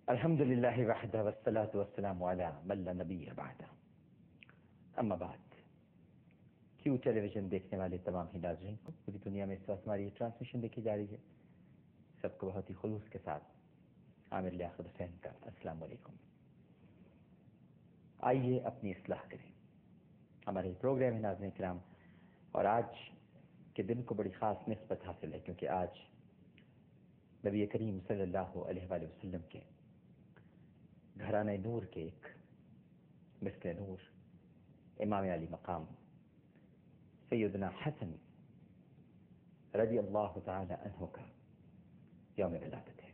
الحمد للہ وحدہ والصلاة والسلام علی من لا نبی بعدہ، اما بعد۔ کیو ٹیلی ویژن دیکھنے والے تمام ہی ناظرین کو پوری دنیا میں اس وقت ہماری یہ ٹرانسمیشن دیکھی جا رہی ہے، سب کو بہت ہی خلوص کے ساتھ عامر لیاقت حسین کا السلام علیکم۔ آئیے اپنی اصلاح کریں، ہمارے پروگرام ہے ناظرین کرام، اور آج کے دن کو بڑی خاص نسبت حاصل ہے کیونکہ آج نبی کریم صلی اللہ علیہ وآلہ وسلم کے گھرانہ نور کے ایک مثل نور امام علی مقام سیدنا حسن رضی اللہ تعالی عنہ کا یوم ولادت ہے۔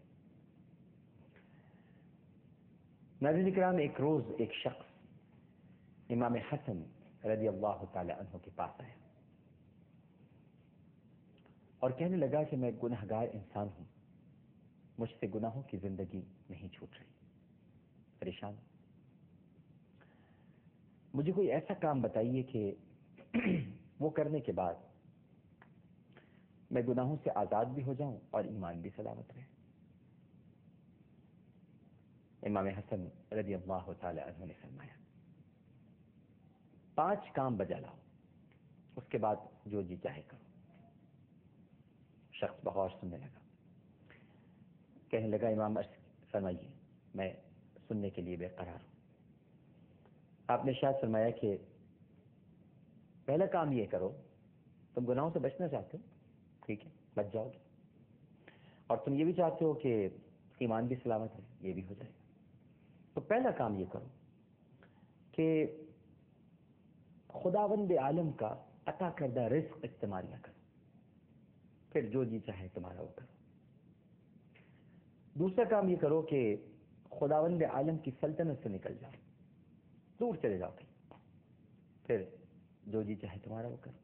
ناظرین کرام، ایک روز ایک شخص امام حسن رضی اللہ تعالی عنہ کے پاس آیا اور کہنے لگا کہ میں گناہ گار انسان ہوں، مجھ سے گناہوں کی زندگی نہیں چھوٹ رہی، پریشان، مجھے کوئی ایسا کام بتائیے کہ وہ کرنے کے بعد میں گناہوں سے آزاد بھی ہو جاؤں اور ایمان بھی سلامت رہے۔ امام حسن رضی اللہ تعالی عنہ نے فرمایا 5 کام بجا لاؤ، اس کے بعد جو جی چاہے کرو۔ شخص بغور سننے لگا، کہنے لگا امام فرمائیے، میں سننے کے لیے بے قرار ہوں۔ آپ نے شاید فرمایا کہ پہلا کام یہ کرو، تم گناہوں سے بچنا چاہتے ہو، ٹھیک ہے، بچ جاؤ گے، اور تم یہ بھی چاہتے ہو کہ ایمان بھی سلامت ہے، یہ بھی ہو جائے گا۔ تو پہلا کام یہ کرو کہ خداوند عالم کا عطا کردہ رزق استعمال نہ کرو، پھر جو جی چاہے تمہارا وہ کرو۔ دوسرا کام یہ کرو کہ خداوند عالم کی سلطنت سے نکل جاؤ، دور چلے جاؤ کہیں، پھر جو جی چاہے تمہارا وہ کرو۔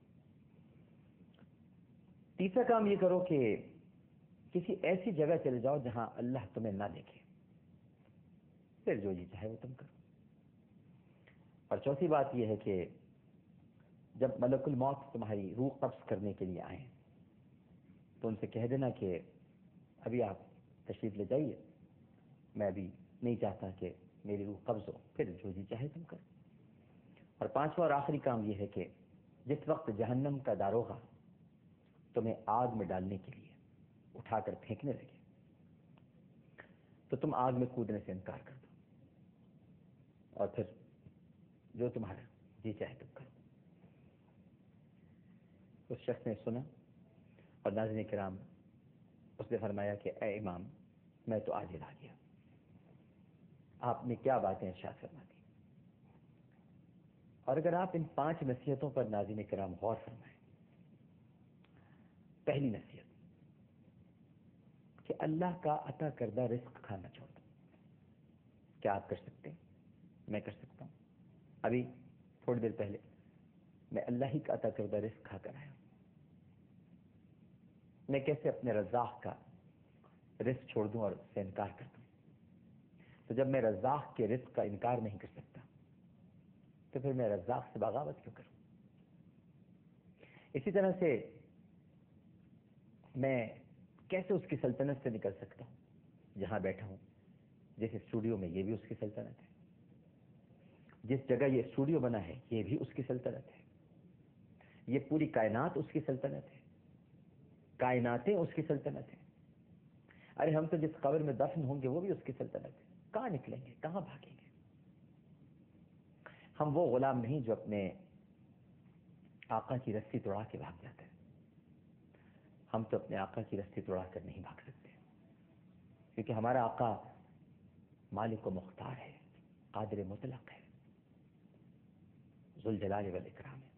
تیسرا کام یہ کرو کہ کسی ایسی جگہ چلے جاؤ جہاں اللہ تمہیں نہ دیکھے، پھر جو جی چاہے وہ تم کرو۔ اور چوتھی بات یہ ہے کہ جب ملک الموت تمہاری روح قبض کرنے کے لیے آئیں تو ان سے کہہ دینا کہ ابھی آپ تشریف لے جائیے، میں ابھی نہیں چاہتا کہ میری روح قبض ہو، پھر جو جی چاہے تم کرو۔ اور 5واں اور آخری کام یہ ہے کہ جس وقت جہنم کا داروغہ تمہیں آگ میں ڈالنے کے لیے اٹھا کر پھینکنے لگے تو تم آگ میں کودنے سے انکار کر دو، اور پھر جو تمہارا جی چاہے تم کرو۔ اس شخص نے سنا، اور ناظرین کرام، اس نے فرمایا کہ اے امام، میں تو عاجز آ گیا، آپ نے کیا باتیں ارشاد فرما دی۔ اور اگر آپ ان 5 نصیحتوں پر ناظرین کرام غور فرمائیں، پہلی نصیحت کہ اللہ کا عطا کردہ رزق کھانا چھوڑ دو۔ کیا آپ کر سکتے ہیں؟ میں کر سکتا ہوں۔ ابھی تھوڑی دیر پہلے میں اللہ ہی کا عطا کردہ رزق کھا کر آیا ہوں۔ میں کیسے اپنے رزاق کا رزق چھوڑ دوں اور اس سے انکار کر دوں؟ تو جب میں رزاق کے رزق کا انکار نہیں کر سکتا تو پھر میں رزاق سے بغاوت کیوں کروں؟ اسی طرح سے میں کیسے اس کی سلطنت سے نکل سکتا ہوں؟ جہاں بیٹھا ہوں، جس اسٹوڈیو میں، یہ بھی اس کی سلطنت ہے، جس جگہ یہ اسٹوڈیو بنا ہے یہ بھی اس کی سلطنت ہے، یہ پوری کائنات اس کی سلطنت ہے، کائناتیں اس کی سلطنت ہیں۔ ارے ہم تو جس قبر میں دفن ہوں گے وہ بھی اس کی سلطنت ہے، کہاں نکلیں گے، کہاں بھاگیں گے؟ ہم وہ غلام نہیں جو اپنے آقا کی رسی توڑا کے بھاگ جاتے ہیں، ہم تو اپنے آقا کی رسی توڑا کر نہیں بھاگ سکتے، کیونکہ ہمارا آقا مالک و مختار ہے، قادر مطلق ہے، ذوالجلال والاکرام ہے۔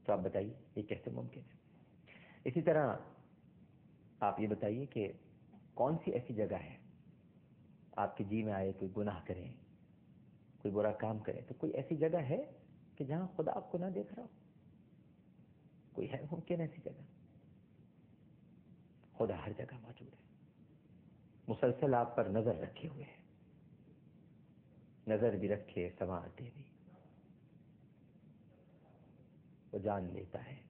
تو آپ بتائیے یہ کیسے ممکن ہے؟ اسی طرح آپ یہ بتائیے کہ کون سی ایسی جگہ ہے آپ کے جی میں آئے کوئی گناہ کریں، کوئی برا کام کریں، تو کوئی ایسی جگہ ہے کہ جہاں خدا آپ کو نہ دیکھ رہا ہو؟ کوئی ہے ممکن ایسی جگہ؟ خدا ہر جگہ موجود ہے، مسلسل آپ پر نظر رکھے ہوئے ہے، نظر بھی رکھے، سنوارتے بھی، وہ جان لیتا ہے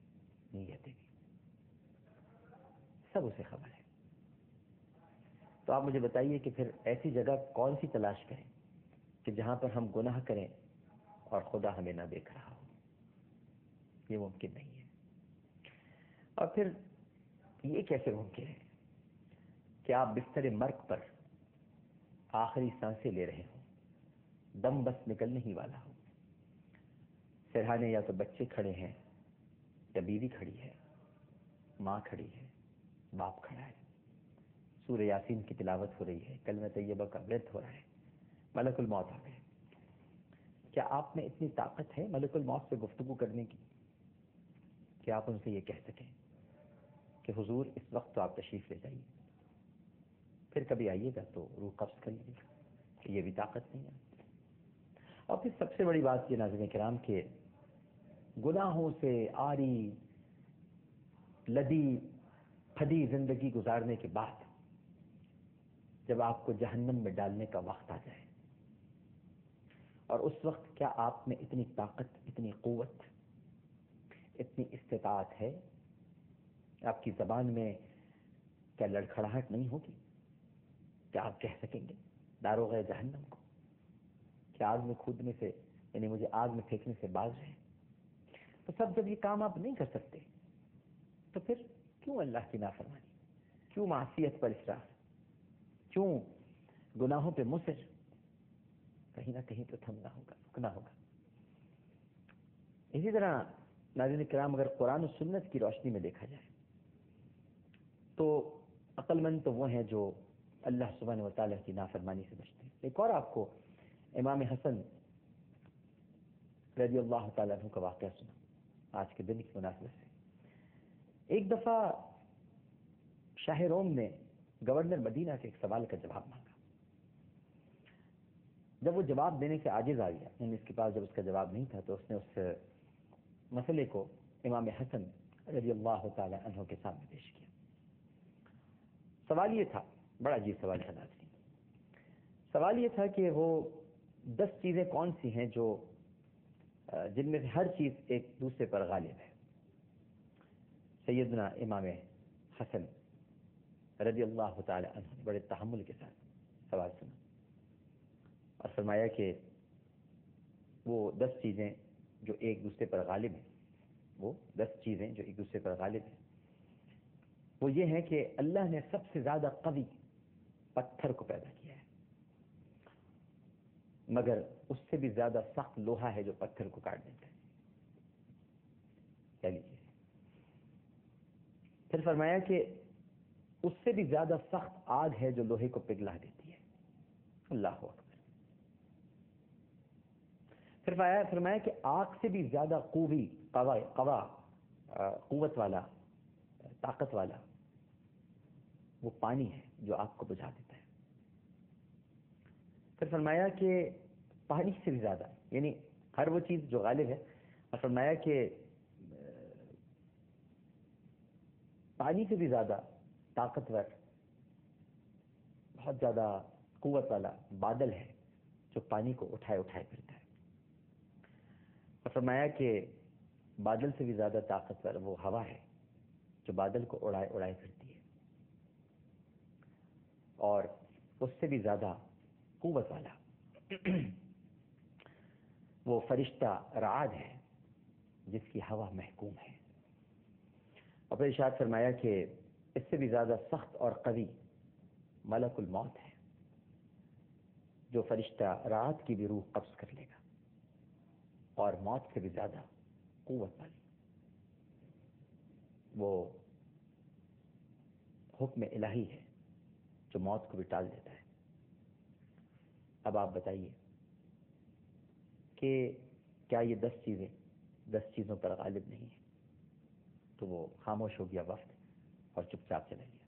نیتیں بھی، سب اسے خبر ہے۔ تو آپ مجھے بتائیے کہ پھر ایسی جگہ کون سی تلاش کریں کہ جہاں پر ہم گناہ کریں اور خدا ہمیں نہ دیکھ رہا ہو؟ یہ ممکن نہیں ہے۔ اور پھر یہ کیسے ممکن ہے کہ آپ بستر مرگ پر آخری سانسیں لے رہے ہوں، دم بس نکلنے ہی والا ہو، سرہانے یا تو بچے کھڑے ہیں یا بیوی کھڑی ہے، ماں کھڑی ہے، باپ کھڑا ہے، سورہ یاسین کی تلاوت ہو رہی ہے، کلمہ طیبہ کا ورد ہو رہا ہے، ملک الموت آ گئے۔ کیا آپ میں اتنی طاقت ہے ملک الموت سے گفتگو کرنے کی کہ آپ ان سے یہ کہہ سکیں کہ حضور اس وقت تو آپ تشریف لے جائیے، پھر کبھی آئیے گا تو روح قبض کر لیجیے گا؟ یہ بھی طاقت نہیں ہے۔ اور پھر سب سے بڑی بات یہ ناظرین کرام کہ گناہوں سے آری لدی پھدی زندگی گزارنے کے بعد جب آپ کو جہنم میں ڈالنے کا وقت آ جائے، اور اس وقت کیا آپ میں اتنی طاقت، اتنی قوت، اتنی استطاعت ہے؟ آپ کی زبان میں کیا لڑکھڑاہٹ نہیں ہوگی؟ کیا آپ کہہ سکیں گے داروغ جہنم کو کہ آگ میں کودنے سے، یعنی مجھے آگ میں پھینکنے سے باز رہیں؟ تو سب جب یہ کام آپ نہیں کر سکتے تو پھر کیوں اللہ کی نافرمانی، کیوں معصیت پر اصرار، کیوں گناہوں پہ مصر؟ کہیں نہ کہیں تو تھمنا ہوگا، رکنا ہوگا۔ اسی طرح ناظرین کرام اگر قرآن و سنت کی روشنی میں دیکھا جائے تو عقل مند تو وہ ہیں جو اللہ سبحانہ و تعالیٰ کی نافرمانی سے بچتے ہیں۔ ایک اور آپ کو امام حسن رضی اللہ تعالیٰ عنہ کا واقعہ سنا آج کے دن کی مناسبت سے۔ ایک دفعہ شاہ روم نے گورنر مدینہ سے ایک سوال کا جواب مانگا۔ جب وہ جواب دینے سے عاجز آ گیا، یعنی اس کے پاس جب اس کا جواب نہیں تھا، تو اس نے اس مسئلے کو امام حسن رضی اللہ تعالیٰ عنہ کے سامنے پیش کیا۔ سوال یہ تھا، بڑا عجیب سوال تھا ناظرین۔ سوال یہ تھا کہ وہ 10 چیزیں کون سی ہیں جو جن میں سے ہر چیز ایک دوسرے پر غالب ہے۔ سیدنا امام حسن رضی اللہ تعالی عنہ نے بڑے تحمل کے ساتھ سوال سنا اور فرمایا کہ وہ 10 چیزیں جو ایک دوسرے پر غالب ہیں، وہ 10 چیزیں جو ایک دوسرے پر غالب ہیں، وہ یہ ہے کہ اللہ نے سب سے زیادہ قوی پتھر کو پیدا کیا ہے، مگر اس سے بھی زیادہ سخت لوہا ہے جو پتھر کو کاٹ دیتا ہے۔ کیا لیجیے؟ پھر فرمایا کہ اس سے بھی زیادہ سخت آگ ہے جو لوہے کو پگھلا دیتی ہے۔ اللہ اکبر۔ پھر فرمایا کہ آگ سے بھی زیادہ قوت والا، طاقت والا وہ پانی ہے جو آگ کو بجھا دیتا ہے۔ پھر فرمایا کہ پانی سے بھی زیادہ، یعنی ہر وہ چیز جو غالب ہے، اور فرمایا کہ پانی سے بھی زیادہ طاقتور، بہت زیادہ قوت والا بادل ہے جو پانی کو اٹھائے اٹھائے پھرتا ہے۔ اور فرمایا کہ بادل سے بھی زیادہ طاقتور وہ ہوا ہے جو بادل کو اڑائے اڑائے پھرتی ہے۔ اور اس سے بھی زیادہ قوت والا وہ فرشتہ رعد ہے جس کی ہوا محکوم ہے۔ اور پھر ارشاد فرمایا کہ اس سے بھی زیادہ سخت اور قوی ملک الموت ہے جو فرشتہ رعد کی بھی روح قبض کر لے گا، اور موت سے بھی زیادہ قوت والی وہ حکم الہی ہے جو موت کو بھی ٹال دیتا ہے۔ اب آپ بتائیے کہ کیا یہ 10 چیزیں 10 چیزوں پر غالب نہیں ہیں؟ تو وہ خاموش ہو گیا وقت اور چپ چاپ چلا گیا۔